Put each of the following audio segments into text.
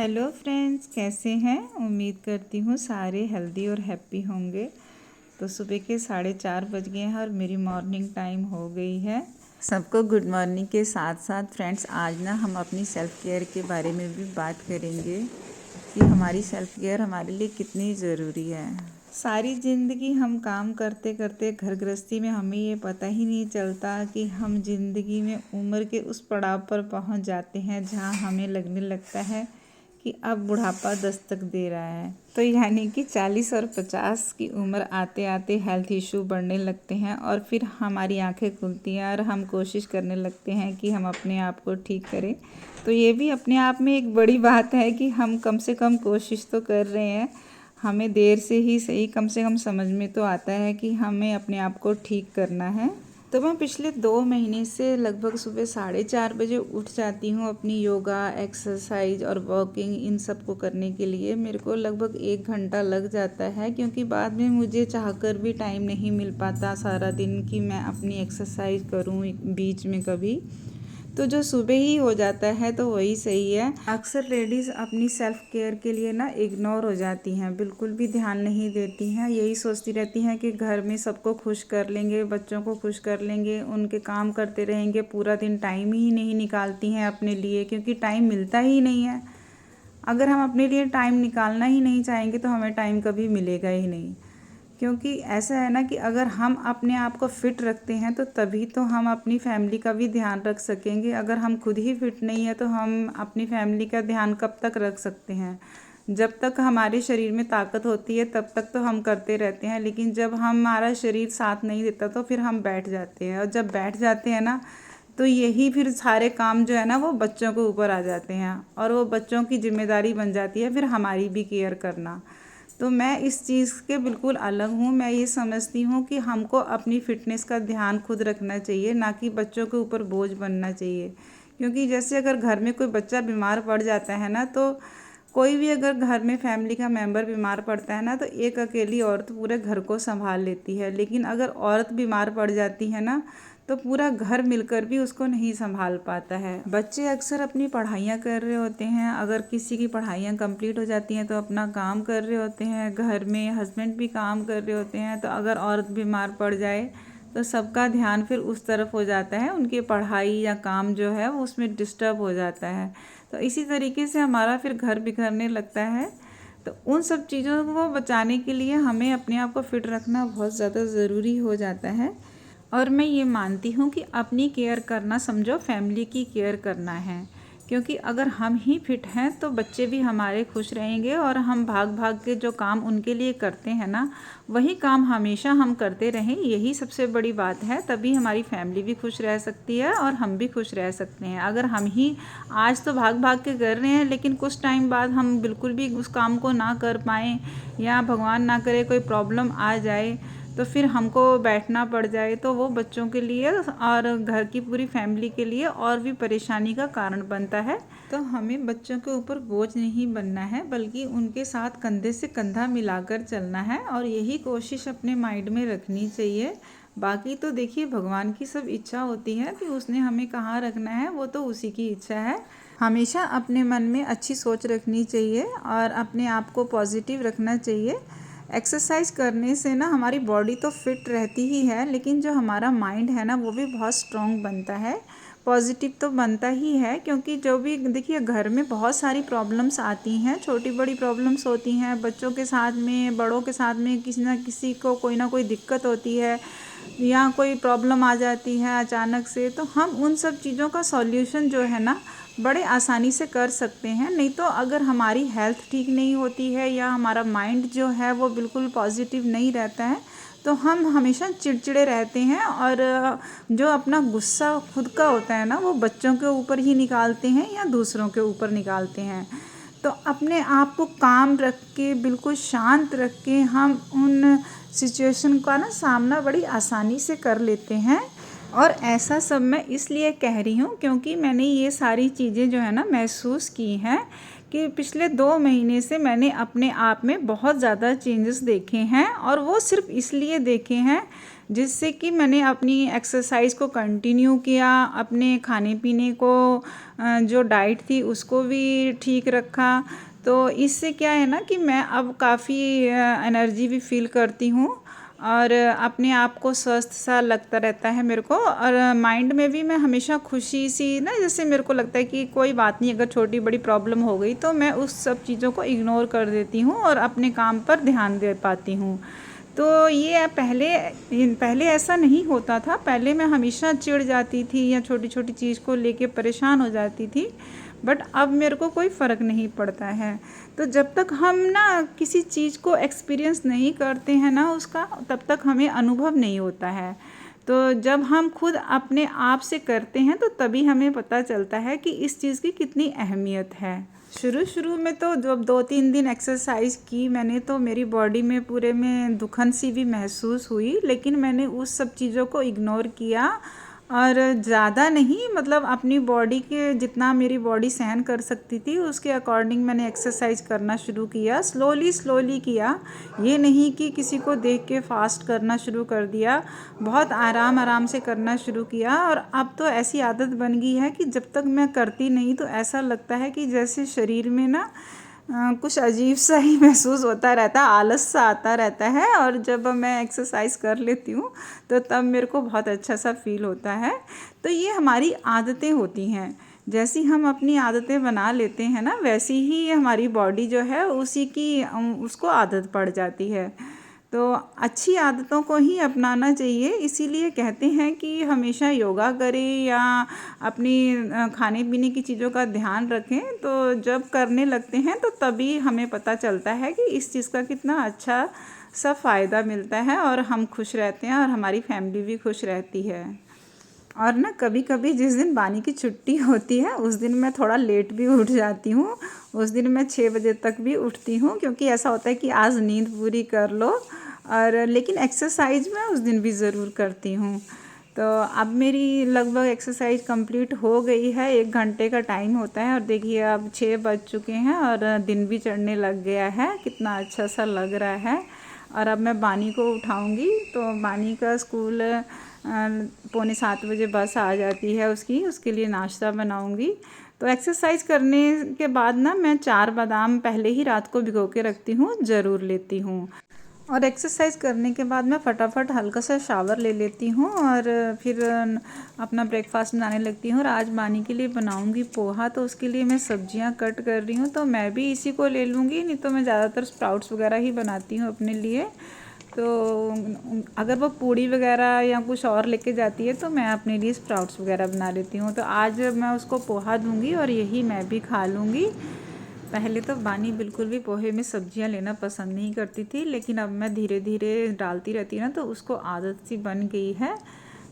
Hello friends, कैसे हैं। उम्मीद करती हूँ सारे हेल्दी और हैप्पी होंगे। तो सुबह के 4:30 बज गए हैं और मेरी मॉर्निंग टाइम हो गई है। सबको गुड मॉर्निंग के साथ साथ फ्रेंड्स, आज ना हम अपनी सेल्फ़ केयर के बारे में भी बात करेंगे कि हमारी सेल्फ़ केयर हमारे लिए कितनी ज़रूरी है। सारी ज़िंदगी हम काम करते करते घर गृहस्थी में हमें ये पता ही नहीं चलता कि हम ज़िंदगी में उम्र के उस पड़ाव पर पहुंच जाते हैं जहां हमें लगने लगता है कि अब बुढ़ापा दस्तक दे रहा है। तो यानी कि 40 और 50 की उम्र आते आते हेल्थ इशू बढ़ने लगते हैं और फिर हमारी आंखें खुलती हैं और हम कोशिश करने लगते हैं कि हम अपने आप को ठीक करें। तो ये भी अपने आप में एक बड़ी बात है कि हम कम से कम कोशिश तो कर रहे हैं। हमें देर से ही सही, कम से कम समझ में तो आता है कि हमें अपने आप को ठीक करना है। तो मैं पिछले 2 महीने से लगभग सुबह 4:30 बजे उठ जाती हूँ अपनी योगा, एक्सरसाइज और वॉकिंग इन सब को करने के लिए। मेरे को लगभग 1 घंटा लग जाता है, क्योंकि बाद में मुझे चाहकर भी टाइम नहीं मिल पाता सारा दिन कि मैं अपनी एक्सरसाइज करूँ बीच में कभी। तो जो सुबह ही हो जाता है तो वही सही है। अक्सर लेडीज़ अपनी सेल्फ केयर के लिए ना इग्नोर हो जाती हैं, बिल्कुल भी ध्यान नहीं देती हैं। यही सोचती रहती हैं कि घर में सबको खुश कर लेंगे, बच्चों को खुश कर लेंगे, उनके काम करते रहेंगे, पूरा दिन टाइम ही नहीं निकालती हैं अपने लिए, क्योंकि टाइम मिलता ही नहीं है। अगर हम अपने लिए टाइम निकालना ही नहीं चाहेंगे तो हमें टाइम कभी मिलेगा ही नहीं। क्योंकि ऐसा है ना कि अगर हम अपने आप को फिट रखते हैं तो तभी तो हम अपनी फैमिली का भी ध्यान रख सकेंगे। अगर हम खुद ही फिट नहीं है तो हम अपनी फैमिली का ध्यान कब तक रख सकते हैं। जब तक हमारे शरीर में ताकत होती है तब तक तो हम करते रहते हैं, लेकिन जब हमारा शरीर साथ नहीं देता तो फिर हम बैठ जाते हैं। और जब बैठ जाते हैं ना तो यही फिर सारे काम जो है ना वो बच्चों के ऊपर आ जाते हैं और वो बच्चों की जिम्मेदारी बन जाती है फिर हमारी भी केयर करना। तो मैं इस चीज़ के बिल्कुल अलग हूँ। मैं ये समझती हूँ कि हमको अपनी फ़िटनेस का ध्यान खुद रखना चाहिए, ना कि बच्चों के ऊपर बोझ बनना चाहिए। क्योंकि जैसे अगर घर में कोई बच्चा बीमार पड़ जाता है ना, तो कोई भी अगर घर में फैमिली का मेंबर बीमार पड़ता है ना, तो एक अकेली औरत पूरे घर को संभाल लेती है। लेकिन अगर औरत बीमार पड़ जाती है ना, तो पूरा घर मिलकर भी उसको नहीं संभाल पाता है। बच्चे अक्सर अपनी पढ़ाइयाँ कर रहे होते हैं, अगर किसी की पढ़ाइयाँ कंप्लीट हो जाती हैं तो अपना काम कर रहे होते हैं, घर में हस्बैंड भी काम कर रहे होते हैं। तो अगर औरत बीमार पड़ जाए तो सबका ध्यान फिर उस तरफ हो जाता है, उनकी पढ़ाई या काम जो है वो उसमें डिस्टर्ब हो जाता है। तो इसी तरीके से हमारा फिर घर बिखरने लगता है। तो उन सब चीज़ों को बचाने के लिए हमें अपने आप को फिट रखना बहुत ज़्यादा ज़रूरी हो जाता है। और मैं ये मानती हूँ कि अपनी केयर करना समझो फैमिली की केयर करना है। क्योंकि अगर हम ही फिट हैं तो बच्चे भी हमारे खुश रहेंगे और हम भाग भाग के जो काम उनके लिए करते हैं ना, वही काम हमेशा हम करते रहें, यही सबसे बड़ी बात है। तभी हमारी फैमिली भी खुश रह सकती है और हम भी खुश रह सकते हैं। अगर हम ही आज तो भाग भाग के कर रहे हैं, लेकिन कुछ टाइम बाद हम बिल्कुल भी उस काम को ना कर पाएँ या भगवान ना करे कोई प्रॉब्लम आ जाए तो फिर हमको बैठना पड़ जाए, तो वो बच्चों के लिए और घर की पूरी फैमिली के लिए और भी परेशानी का कारण बनता है। तो हमें बच्चों के ऊपर बोझ नहीं बनना है, बल्कि उनके साथ कंधे से कंधा मिलाकर चलना है और यही कोशिश अपने माइंड में रखनी चाहिए। बाकी तो देखिए, भगवान की सब इच्छा होती है कि उसने हमें कहाँ रखना है, वो तो उसी की इच्छा है। हमेशा अपने मन में अच्छी सोच रखनी चाहिए और अपने आप को पॉजिटिव रखना चाहिए। एक्सरसाइज करने से ना हमारी बॉडी तो फिट रहती ही है, लेकिन जो हमारा माइंड है ना वो भी बहुत स्ट्रॉन्ग बनता है, पॉजिटिव तो बनता ही है। क्योंकि जो भी देखिए, घर में बहुत सारी प्रॉब्लम्स आती हैं, छोटी बड़ी प्रॉब्लम्स होती हैं, बच्चों के साथ में, बड़ों के साथ में, किसी ना किसी को कोई ना कोई दिक्कत होती है या कोई प्रॉब्लम आ जाती है अचानक से। तो हम उन सब चीज़ों का सॉल्यूशन जो है ना बड़े आसानी से कर सकते हैं। नहीं तो अगर हमारी हेल्थ ठीक नहीं होती है या हमारा माइंड जो है वो बिल्कुल पॉजिटिव नहीं रहता है, तो हम हमेशा चिड़चिड़े रहते हैं और जो अपना गुस्सा खुद का होता है ना वो बच्चों के ऊपर ही निकालते हैं या दूसरों के ऊपर निकालते हैं। तो अपने आप को काम रख के, बिल्कुल शांत रख के हम उन सिचुएशन का ना सामना बड़ी आसानी से कर लेते हैं। और ऐसा सब मैं इसलिए कह रही हूँ क्योंकि मैंने ये सारी चीज़ें जो है ना महसूस की हैं कि पिछले 2 महीने से मैंने अपने आप में बहुत ज़्यादा चेंजेस देखे हैं। और वो सिर्फ इसलिए देखे हैं जिससे कि मैंने अपनी एक्सरसाइज को कंटिन्यू किया, अपने खाने पीने को जो डाइट थी उसको भी ठीक रखा। तो इससे क्या है ना कि मैं अब काफ़ी एनर्जी भी फील करती हूँ और अपने आप को स्वस्थ सा लगता रहता है मेरे को। और माइंड में भी मैं हमेशा खुशी सी ना, जैसे मेरे को लगता है कि कोई बात नहीं, अगर छोटी बड़ी प्रॉब्लम हो गई तो मैं उस सब चीज़ों को इग्नोर कर देती हूँ और अपने काम पर ध्यान दे पाती हूँ। तो ये पहले ऐसा नहीं होता था। पहले मैं हमेशा चिढ़ जाती थी या छोटी छोटी चीज़ को लेके परेशान हो जाती थी, बट अब मेरे को कोई फ़र्क नहीं पड़ता है। तो जब तक हम ना किसी चीज़ को एक्सपीरियंस नहीं करते हैं ना उसका, तब तक हमें अनुभव नहीं होता है। तो जब हम खुद अपने आप से करते हैं तो तभी हमें पता चलता है कि इस चीज़ की कितनी अहमियत है। शुरू में तो जब 2-3 दिन एक्सरसाइज की मैंने, तो मेरी बॉडी में पूरे में दुखन सी भी महसूस हुई, लेकिन मैंने उस सब चीज़ों को इग्नोर किया और ज़्यादा नहीं, मतलब अपनी बॉडी के जितना मेरी बॉडी सहन कर सकती थी उसके अकॉर्डिंग मैंने एक्सरसाइज करना शुरू किया। स्लोली किया, ये नहीं कि किसी को देख के फास्ट करना शुरू कर दिया। बहुत आराम से करना शुरू किया और अब तो ऐसी आदत बन गई है कि जब तक मैं करती नहीं तो ऐसा लगता है कि जैसे शरीर में ना कुछ अजीब सा ही महसूस होता रहता है, आलस सा आता रहता है। और जब मैं एक्सरसाइज कर लेती हूँ तो तब मेरे को बहुत अच्छा सा फील होता है। तो ये हमारी आदतें होती हैं, जैसी हम अपनी आदतें बना लेते हैं ना, वैसी ही हमारी बॉडी जो है उसी की उसको आदत पड़ जाती है। तो अच्छी आदतों को ही अपनाना चाहिए। इसीलिए कहते हैं कि हमेशा योगा करें या अपनी खाने पीने की चीज़ों का ध्यान रखें। तो जब करने लगते हैं तो तभी हमें पता चलता है कि इस चीज़ का कितना अच्छा सा फ़ायदा मिलता है और हम खुश रहते हैं और हमारी फैमिली भी खुश रहती है। और ना कभी कभी जिस दिन बानी की छुट्टी होती है उस दिन मैं थोड़ा लेट भी उठ जाती हूँ। उस दिन मैं 6 बजे तक भी उठती हूँ, क्योंकि ऐसा होता है कि आज नींद पूरी कर लो। और लेकिन एक्सरसाइज मैं उस दिन भी ज़रूर करती हूँ। तो अब मेरी लगभग एक्सरसाइज कंप्लीट हो गई है, 1 घंटे का टाइम होता है और देखिए अब 6 बज चुके हैं और दिन भी चढ़ने लग गया है। कितना अच्छा सा लग रहा है। और अब मैं बानी को उठाऊंगी, तो बानी का स्कूल 6:45 बजे बस आ जाती है उसके लिए नाश्ता बनाऊंगी। तो एक्सरसाइज करने के बाद ना मैं 4 बादाम पहले ही रात को भिगो के रखती हूँ, ज़रूर लेती हूँ। और एक्सरसाइज करने के बाद मैं फटाफट हल्का सा शावर ले लेती हूँ और फिर अपना ब्रेकफास्ट बनाने लगती हूँ। और आज बानी के लिए बनाऊँगी पोहा, तो उसके लिए मैं सब्जियाँ कट कर रही हूँ। तो मैं भी इसी को ले लूँगी, नहीं तो मैं ज़्यादातर स्प्राउट्स वगैरह ही बनाती हूँ अपने लिए। तो अगर वो पूड़ी वगैरह या कुछ और लेके जाती है तो मैं अपने लिए स्प्राउट्स वगैरह बना लेती हूँ। तो आज मैं उसको पोहा दूँगी और यही मैं भी खा लूँगी। पहले तो बानी बिल्कुल भी पोहे में सब्जियां लेना पसंद नहीं करती थी, लेकिन अब मैं धीरे धीरे डालती रहती ना, तो उसको आदत सी बन गई है।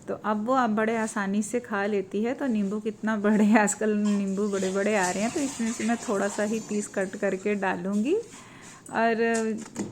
तो अब वो बड़े आसानी से खा लेती है। तो नींबू कितना बड़े, आजकल नींबू बड़े बड़े आ रहे हैं, तो इसमें से मैं थोड़ा सा ही पीस कट करके डालूँगी। और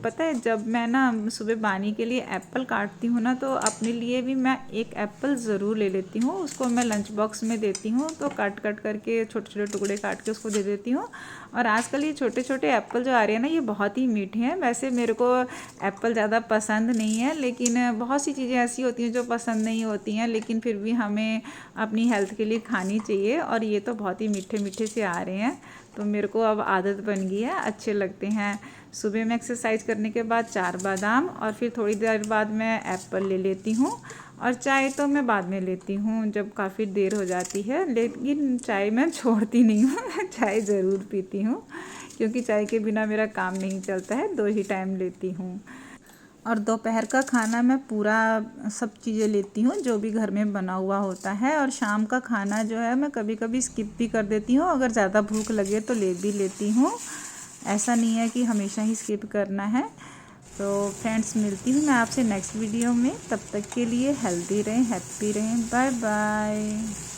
पता है, जब मैं ना सुबह बानी के लिए एप्पल काटती हूँ ना, तो अपने लिए भी मैं एक एप्पल ज़रूर ले लेती हूँ। उसको मैं लंच बॉक्स में देती हूँ, तो कट करके छोटे छोटे टुकड़े काट के उसको दे देती हूँ। और आजकल ये छोटे छोटे एप्पल जो आ रहे हैं ना, ये बहुत ही मीठे हैं। वैसे मेरे को एप्पल ज़्यादा पसंद नहीं है, लेकिन बहुत सी चीज़ें ऐसी होती हैं जो पसंद नहीं होती हैं, लेकिन फिर भी हमें अपनी हेल्थ के लिए खानी चाहिए। और ये तो बहुत ही मीठे मीठे से आ रहे हैं, तो मेरे को अब आदत बन गई है, अच्छे लगते हैं। सुबह में एक्सरसाइज करने के बाद 4 बादाम और फिर थोड़ी देर बाद मैं एप्पल ले लेती हूँ। और चाय तो मैं बाद में लेती हूँ जब काफ़ी देर हो जाती है, लेकिन चाय मैं छोड़ती नहीं हूँ चाय ज़रूर पीती हूँ, क्योंकि चाय के बिना मेरा काम नहीं चलता है। 2 ही टाइम लेती हूँ। और दोपहर का खाना मैं पूरा सब चीज़ें लेती हूँ जो भी घर में बना हुआ होता है। और शाम का खाना जो है मैं कभी कभी स्किप भी कर देती हूँ, अगर ज़्यादा भूख लगे तो ले भी लेती हूँ। ऐसा नहीं है कि हमेशा ही स्किप करना है। तो फ्रेंड्स, मिलती हूँ मैं आपसे नेक्स्ट वीडियो में। तब तक के लिए हेल्दी रहें, हैप्पी रहें। Bye bye.